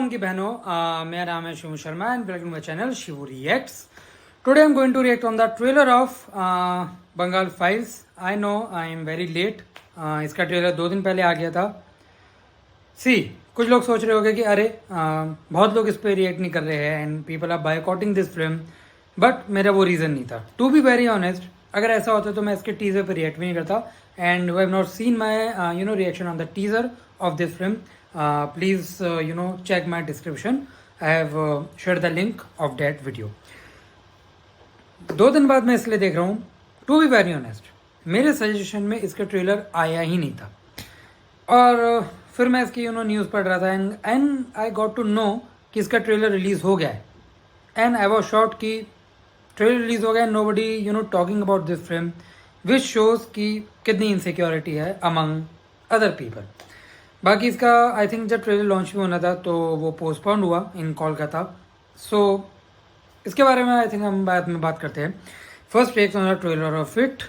राम की बहनों, मेरा नाम है Shiv Sharma and welcome to my channel Shivu reacts. Today I am going to react on the trailer of Bengal files. I know I am very late. इसका trailer 2 दिन पहले आ गया था। कुछ लोग सोच रहे होंगे कि अरे बहुत लोग इस पर रिएक्ट नहीं कर रहे हैं and people are boycotting this film, but मेरा वो रीज़न नहीं था। टू बी वेरी ऑनेस्ट, अगर ऐसा होता तो मैं इसके टीजर पर रिएक्ट भी नहीं करता। And who have not seen my reaction on the teaser of this film, please check my description. I have shared the link of that video. 2 दिन बाद मैं इसलिए देख रहा हूँ। टू बी वेरी ऑनेस्ट, मेरे सजेशन में इसका ट्रेलर आया ही नहीं था और फिर मैं इसकी न्यूज़ पढ़ रहा था and I got to know कि इसका ट्रेलर रिलीज़ हो गया है। एंड आई वॉज शॉट कि ट्रेलर रिलीज़ हो गया, nobody talking about this film, which shows कि कितनी इनसिक्योरिटी है अमंग अदर पीपल। बाकी इसका आई थिंक जब ट्रेलर लॉन्च भी होना था तो वो पोस्टपोन्ड हुआ इन कोलकाता। सो इसके बारे में आई थिंक हम बाद में बात करते हैं। First react on the trailer of it.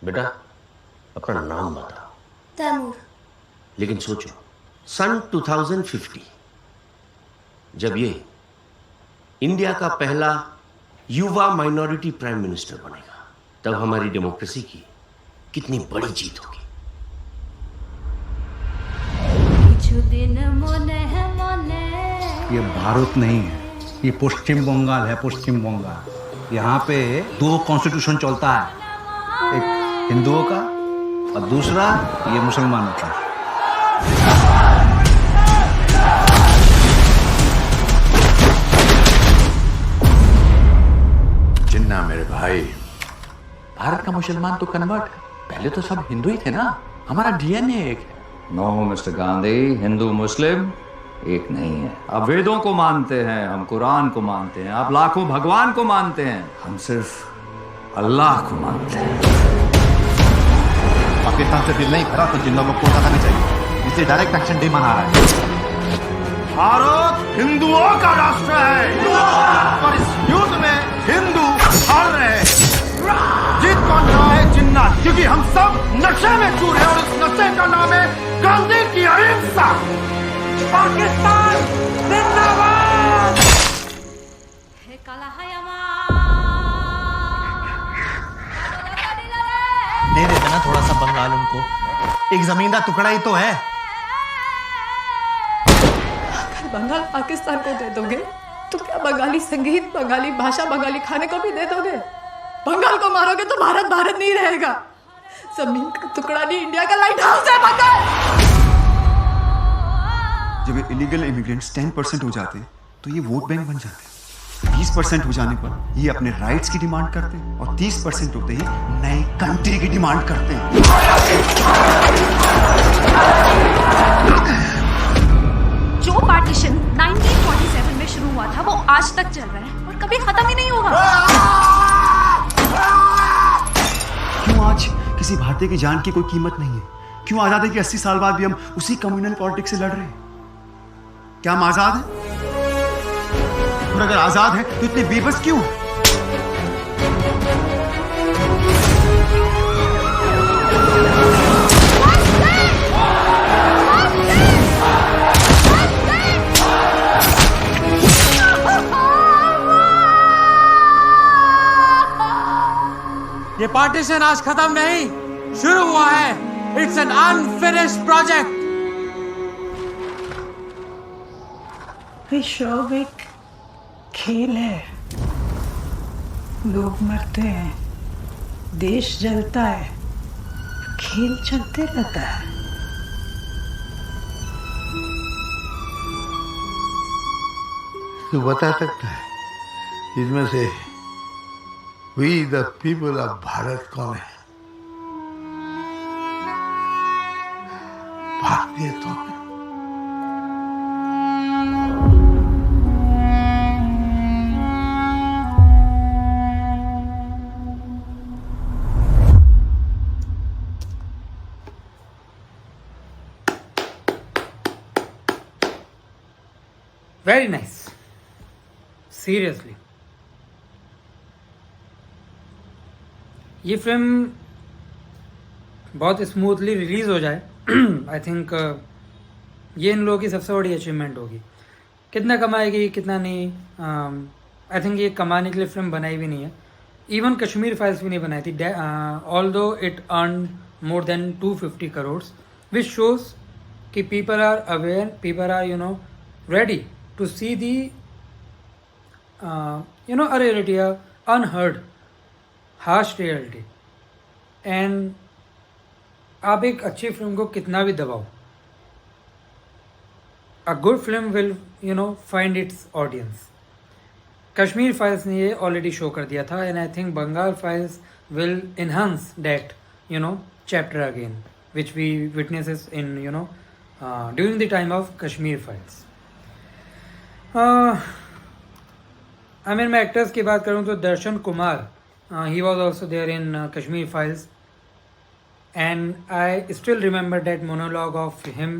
बेटा अपना नाम बता। तैमूर। लेकिन सोचो, सन 2050 जब ये इंडिया का पहला युवा माइनॉरिटी प्राइम मिनिस्टर बनेगा, तब हमारी डेमोक्रेसी की कितनी बड़ी जीत होगी। ये भारत नहीं है, ये पश्चिम बंगाल है। पश्चिम बंगाल, यहाँ पे 2 कॉन्स्टिट्यूशन चलता है, एक हिंदुओं का और दूसरा ये मुसलमानों का। जिन्ना मेरे भाई, भारत का मुसलमान तो कन्वर्ट है, पहले तो सब हिंदू ही थे ना। हमारा डीएनए एक है। नो मिस्टर गांधी, हिंदू मुस्लिम एक नहीं है। आप वेदों को मानते हैं, हम कुरान को मानते हैं, आप लाखों भगवान को मानते हैं, हम सिर्फ अल्लाह को मानते हैं। पाकिस्तान से दिल नहीं भरा तो जिन लोगों को कोटा नहीं चाहिए, इसलिए डायरेक्ट एक्शन डे मना रहा है। भारत हिंदुओं का राष्ट्र है और इस युद्ध में हिंदू हार रहे हैं। जीत कौन रहा है? जिन्ना, क्योंकि हम सब नशे में चूर हैं और इस नशे का नाम है गांधी की अहिंसा। पाकिस्तान जिंदाबाद। दे देते ना थोड़ा सा बंगाल उनको, एक जमीन का टुकड़ा ही तो है। अगर बंगाल पाकिस्तान को दे दोगे तो क्या बंगाली संगीत, बंगाली भाषा, बंगाली खाने को भी दे दोगे? बंगाल को मारोगे तो भारत भारत नहीं रहेगा। जमीन का टुकड़ा नहीं, इंडिया का लाइट हाउस है बंगाल। जब इलीगल इमिग्रेंट्स 10% हो जाते तो ये वोट बैंक बन जाते। 20% हो जाने पर ये अपने राइट्स की डिमांड करते और 30% होते ही नई कंट्री की डिमांड करते हैं। जो पार्टीशन 1947 में शुरू हुआ था वो आज तक चल रहा है और कभी खत्म ही नहीं होगा। क्यों आज किसी भारतीय की जान की कोई कीमत नहीं है? क्यों आजादी के 80 साल बाद भी हम उसी कम्युनल पॉलिटिक्स से लड़ रहे हैं? क्या हम आजाद हैं? और अगर आजाद हैं तो इतने बेबस क्यों? ये पार्टीशन आज खत्म नहीं, शुरू हुआ है। It's an unfinished project. विश्व एक खेल है, लोग मरते हैं, देश जलता है, खेल चलते रहता है। तू बता सकता है इसमें से we the people of Bharat कौन है? भारतीय तो वेरी नाइस, सीरियसली। ये फिल्म बहुत स्मूथली रिलीज हो जाए आई थिंक ये इन लोगों की सबसे बड़ी अचीवमेंट होगी। कितना कमाएगी कितना नहीं, आई थिंक ये कमाने के लिए फिल्म बनाई भी नहीं है। इवन कश्मीर फाइल्स भी नहीं बनाई थी, although it earn more than 250 crore, which shows कि people are aware, people are ready to see the a reality, a unheard harsh reality। And आप एक अच्छी फिल्म को कितना भी दबाओ, a good film will find its audience. Kashmir Files ने ये ऑलरेडी शो कर दिया था, and I think Bengal Files will enhance that chapter again, which we witnesses in during the time of Kashmir files। I mean, मैं actors की बात करूँ तो दर्शन Kumar, he was also there in Kashmir files, and I still remember that monologue of him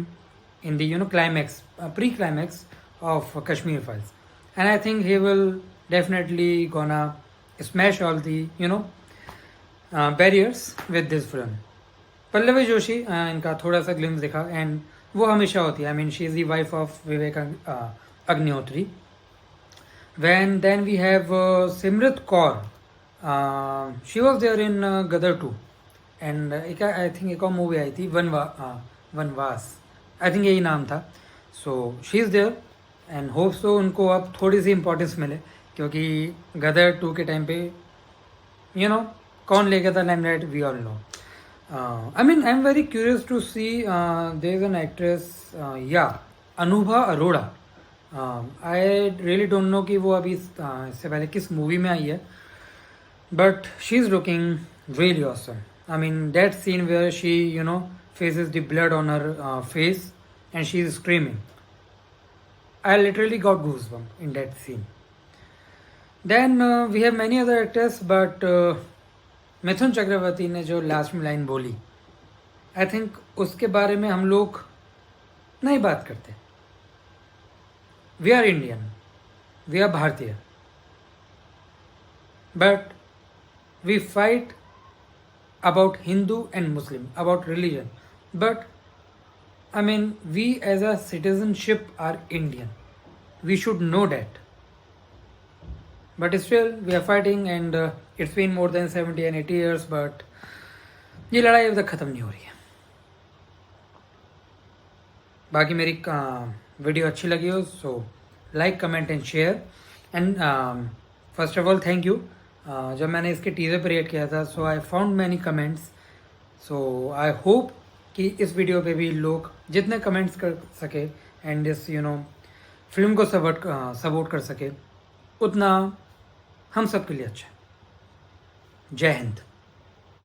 in the climax, pre-climax of Kashmir files, and I think he will definitely gonna smash all the barriers with this film। Pallavi Joshi, इनका थोड़ा सा glimpse दिखा, and वो हमेशा होती है, I mean she is the wife of Vivek Agnihotri. then we have Simrat Kaur, she was there in Gadar 2, and I think एक और मूवी आई थी वनवास, आई थिंक यही नाम था। So she is there and hope so उनको अब थोड़ी सी इम्पोर्टेंस मिले, क्योंकि गदर 2 के टाइम पे कौन ले गया था limelight, we all know. I mean I am very curious to see there is an actress Anubha Arora. I really don't know कि वो अभी इससे पहले किस मूवी में आई है, but she is looking really awesome. I mean that scene where she faces the blood on her face and she is screaming, I literally got goosebumps in that scene। then we have many other actors, but Mithun Chakraborty ने जो last में line बोली, I think उसके बारे में हम लोग नहीं बात करते। We are Indian, we are Bharatiya, but we fight about Hindu and Muslim, about religion, but I mean we as a citizenship are Indian, we should know that, but still we are fighting, and it's been more than 70 and 80 years, but ये लड़ाई अभी तक ख़त्म नहीं हो रही है। बाकी मेरी वीडियो अच्छी लगी हो so like comment and share, and first of all thank you. जब मैंने इसके टीज़र पर रिएक्ट किया था, so I found many comments, so I hope कि इस वीडियो पे भी लोग जितने कमेंट्स कर सके एंड इस फिल्म को सपोर्ट कर सके, उतना हम सब के लिए अच्छा है। जय हिंद।